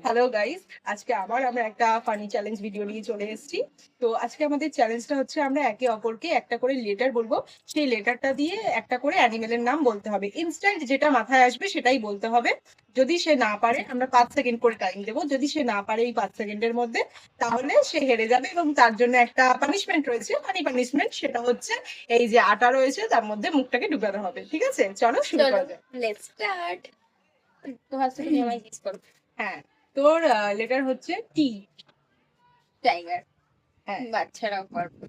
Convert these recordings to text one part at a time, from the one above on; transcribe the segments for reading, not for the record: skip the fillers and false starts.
Hello guys, আজকে আবার আমরা একটা ফানি চ্যালেঞ্জ ভিডিও নিয়ে চলে এসেছি। তো আজকে আমাদের চ্যালেঞ্জটা হচ্ছে আমরা একে অপরকে একটা করে লেটার বলবো। সেই লেটারটা দিয়ে একটা করে অ্যানিমেলের নাম বলতে হবে। ইনস্ট্যান্ট যেটা মাথায় আসবে সেটাই বলতে হবে। যদি সে না পারে আমরা 5 সেকেন্ড করে টাইম দেবো। যদি সে না পারে এই 5 সেকেন্ডের মধ্যে, তাহলে সে হেরে যাবে এবং তার জন্য একটা পানিশমেন্ট রয়েছে। ফানি পানিশমেন্ট সেটা হচ্ছে এই যে আটা রয়েছে তার মধ্যে মুখটাকে ঢুকাতে হবে। ঠিক আছে, চলো শুরু চলো করা যাক। Let's start. তোমার সাথে তুমি আমায় গেস করো। হ্যাঁ, তোর লেটার হচ্ছে টি। টাইগার। হ্যাঁ, বাচ্চারাও পারবে।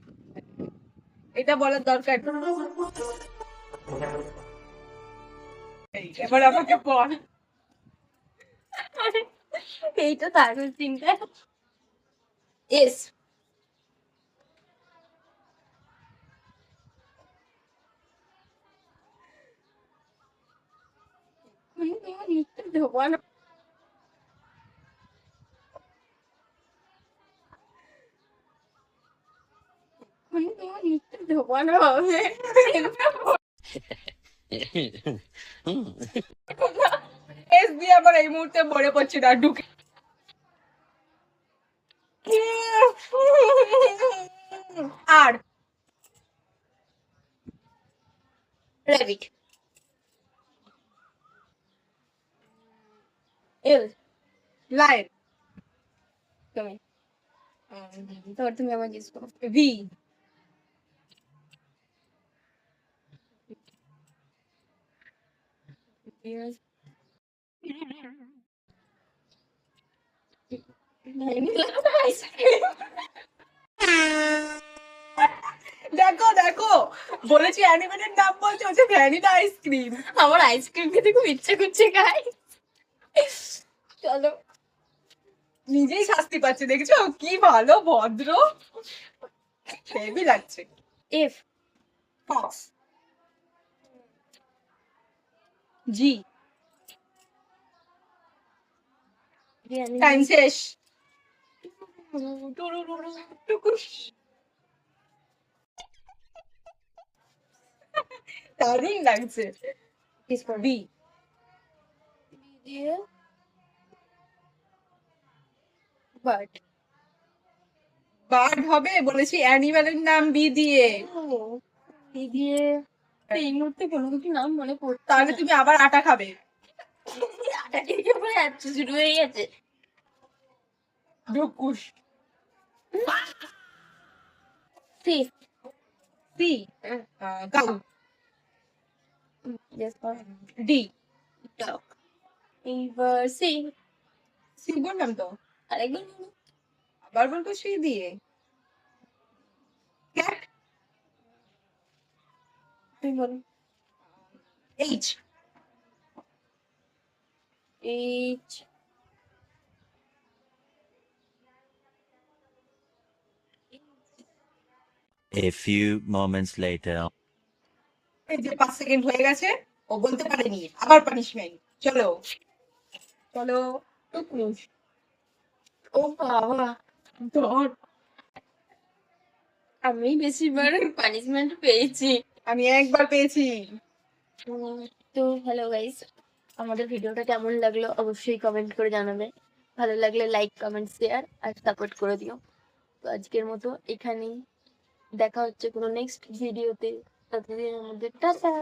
এটা বলার দরকার এবার আমাকে বল। এইটা তারপর তিনটা এস। তোমার লিখতে দেবো না। তোমার লিখতে দেবো না হবে। এস দিয়ে আমার এই মুহূর্তে মনে পড়ছে না ঢুকে। আর রেবিট। এল। লাইন। তুমি তোমার তুমি আমায় গেস করো। ভি। দেখো দেখো, বলেছি অ্যানিমেটেড নাম বলছে হচ্ছে ভ্যানিলা আইসক্রিম। আমার আইসক্রিম খেতে খুব ইচ্ছে করছে গাই। চলো নিজেই শাস্তি পাচ্ছে, দেখছো কি ভালো ভদ্র, হেভি লাগছে। এফ। ফক্স। জি। টাইম শেষ। টুকুস। দারুণ লাগছে। গেস করো। বি। দিয়ে বাট। বার্ড হবে, বলেছি অ্যানিমেলের নাম বি দিয়ে। এই দিয়ে এই মুহূর্তে কোনো কিছু নাম মনে পড়ছে তাহলে না। তুমি আবার আটা খাবে। আটা খেয়ে পরে এত শুরু হয়ে গেছে। ডুকুস। C. C. Cow. Yes, D. dog. এইবার সি। সি বললাম তো, আরেকবার বলো। আবার বলবো সি দিয়ে। ক্যাট। তুমি বলো। H. H. A few moments later. এই যে 5 সেকেন্ড হয়ে গেছে, ও বলতে পারেনি, আবার পানিশমেন্ট। চলো চলো টুকুস। ও বাবা, ধর। আমি বেশিবার পানিশমেন্ট পেয়েছি। আমি একবার পেয়েছি। তো হ্যালো গাইস, আমাদের ভিডিওটা কেমন লাগলো অবশ্যই কমেন্ট করে জানাবে। ভালো লাগলে লাইক কমেন্ট শেয়ার আর সাপোর্ট করে দিও। তো আজকের মতো এখানেই, দেখা হচ্ছে কোনো নেক্সট ভিডিওতে। ততদিনের মধ্যে টাটা।